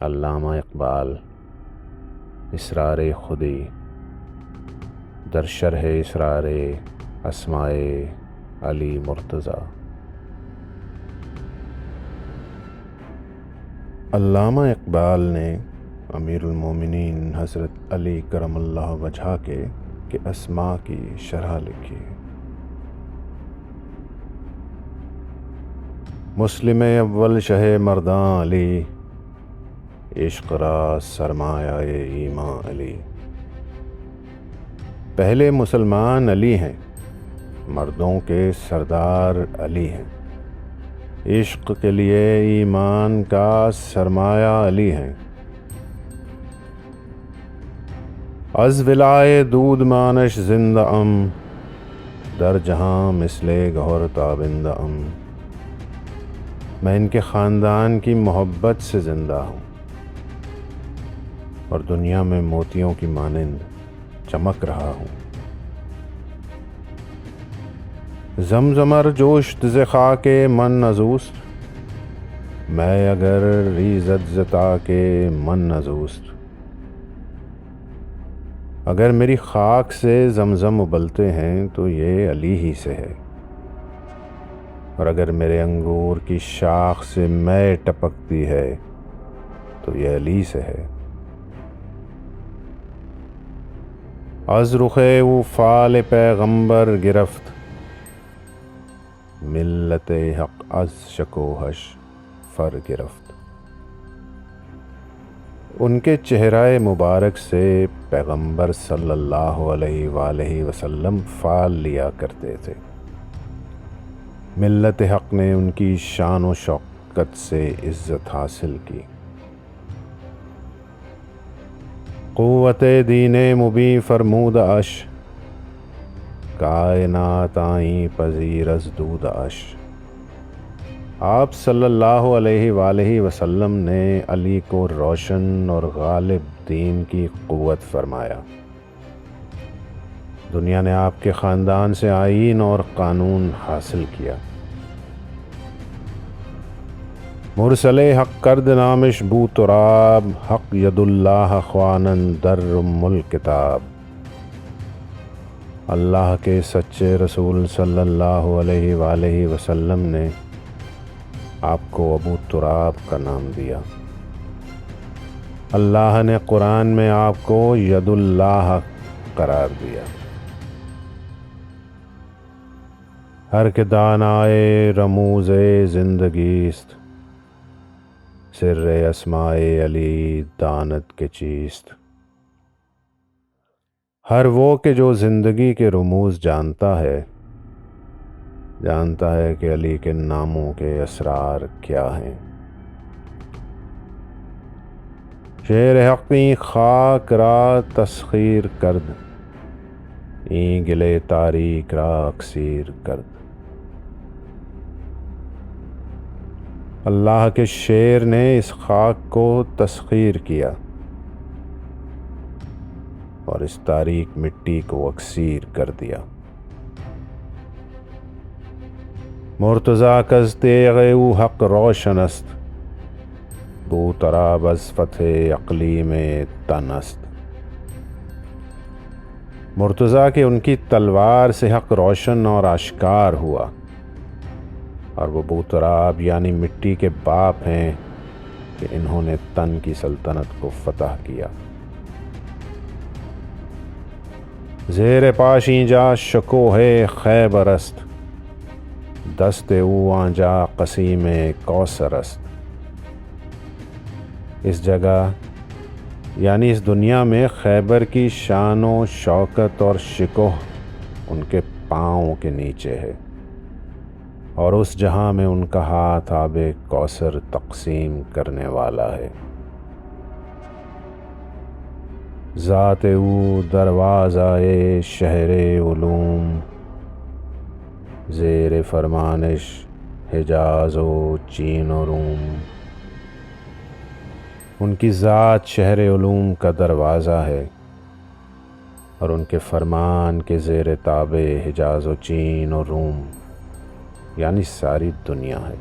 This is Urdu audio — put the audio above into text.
علامہ اقبال اسرار خودی در شرح اسرار اسماء علی مرتضیٰ۔ علامہ اقبال نے امیر المومنین حضرت علی کرم اللہ وجہہ کے اسماء کی شرح لکھی۔ مسلم اول شہ مرداں علی، عشق را سرمایہ ایمان علی۔ پہلے مسلمان علی ہیں، مردوں کے سردار علی ہیں، عشق کے لیے ایمان کا سرمایہ علی ہیں۔ از ولائے دود مانش زندہ ام، در جہاں مثل گہر تابندہ ام۔ میں ان کے خاندان کی محبت سے زندہ ہوں اور دنیا میں موتیوں کی مانند چمک رہا ہوں۔ زمزمر جوشت ز خاک من نزوست، میں اگر ریزد ز تاک من نزوست۔ اگر میری خاک سے زمزم ابلتے ہیں تو یہ علی ہی سے ہے، اور اگر میرے انگور کی شاخ سے مے ٹپکتی ہے تو یہ علی سے ہے۔ از رخ او فال پیغمبر گرفت، ملت حق از شکوہش فر گرفت۔ ان کے چہرہ مبارک سے پیغمبر صلی اللہ علیہ وآلہ وسلم فال لیا کرتے تھے۔ ملت حق نے ان کی شان و شوکت سے عزت حاصل کی۔ قوت دین مبیں فرمود اش، کائنات آئیں پذیر از دود اش۔ آپ صلی اللہ علیہ وآلہ وسلم نے علی کو روشن اور غالب دین کی قوت فرمایا۔ دنیا نے آپ کے خاندان سے آئین اور قانون حاصل کیا۔ مرسل حق کرد نامش بو تراب، حق ید اللہ خوانن در الکتاب۔ اللہ کے سچے رسول صلی اللہ علیہ وآلہ وسلم نے آپ کو ابو تراب کا نام دیا۔ اللہ نے قرآن میں آپ کو ید اللہ قرار دیا۔ ہر کہ دانائے رموز زندگیست، سر اسماء علی دانت کے چیست۔ ہر وہ کہ جو زندگی کے رموز جانتا ہے کہ علی کے ناموں کے اسرار کیا ہیں۔ شیر حقی خاک را تسخیر کرد، این گلے تاریک را اکسیر کرد۔ اللہ کے شیر نے اس خاک کو تسخیر کیا اور اس تاریک مٹی کو اکسیر کر دیا۔ مرتضیٰ کز تیغ او حق روشن است، بو تراب از فتح اقلیم تن است۔ مرتضیٰ کہ ان کی تلوار سے حق روشن اور آشکار ہوا، اور وہ بو تراب یعنی مٹی کے باپ ہیں کہ انہوں نے تن کی سلطنت کو فتح کیا۔ زیر پاشیں جا شکوہ خیبر است، دست او آنجا قسیم کوثر است۔ اس جگہ یعنی اس دنیا میں خیبر کی شان و شوکت اور شکوہ ان کے پاؤں کے نیچے ہے، اور اس جہاں میں ان کا ہاتھ آب کوثر تقسیم کرنے والا ہے۔ ذات او دروازہ شہر علوم، زیر فرمانش حجاز و چین و روم۔ ان کی ذات شہر علوم کا دروازہ ہے اور ان کے فرمان کے زیر تابع حجاز و چین و روم یعنی ساری دنیا ہے۔